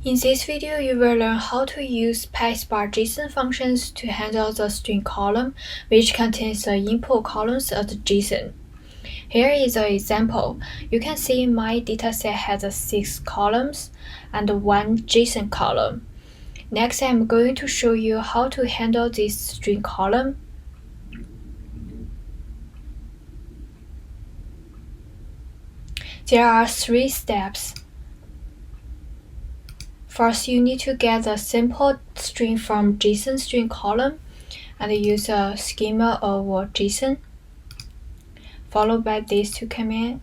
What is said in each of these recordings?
In this video, you will learn how to use PySpark JSON functions to handle the string column, which contains the input columns of the JSON. Here is an example. You can see my dataset has 6 columns and 1 JSON column. Next, I'm going to show you how to handle this string column. There are 3 steps. First, you need to get a simple string from JSON string column and use a schema of JSON, followed by these 2 commands.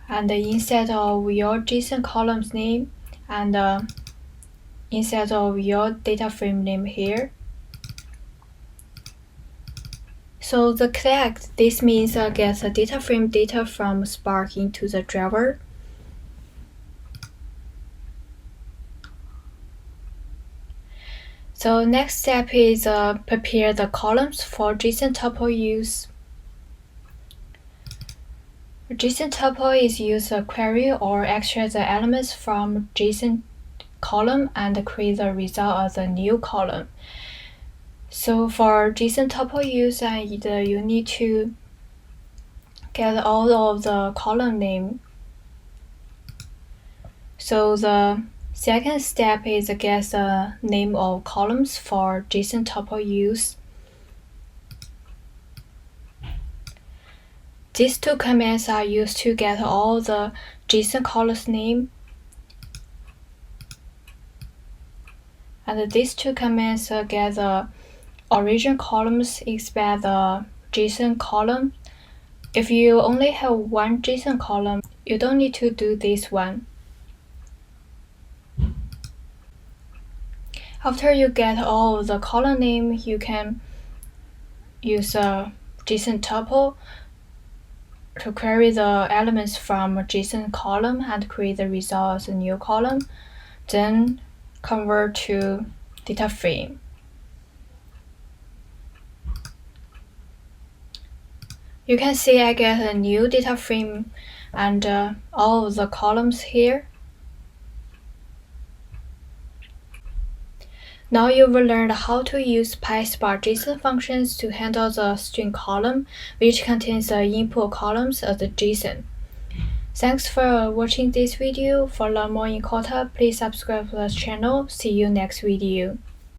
And instead of your JSON column's name and instead of your data frame name here. So the collect, this means get the data frame data from Spark into the driver. So next step is prepare the columns for JSON tuple use. JSON tuple is used to query or extract the elements from JSON column and create the result of the new column. So for JSON tuple use, you need to get all of the column name. So the second step is get the name of columns for JSON tuple use. These 2 commands are used to get all the JSON columns name. And these 2 commands get the origin columns expand the JSON column. If you only have 1 JSON column, you don't need to do this one. After you get all of the column name, you can use a JSON tuple to query the elements from a JSON column and create the result as a new column, then convert to data frame. You can see I get a new data frame and all of the columns here. Now you will learn how to use PySpark JSON functions to handle the string column, which contains the input columns of the JSON. Thanks for watching this video. For learn more Incorta, please subscribe to the channel. See you next video.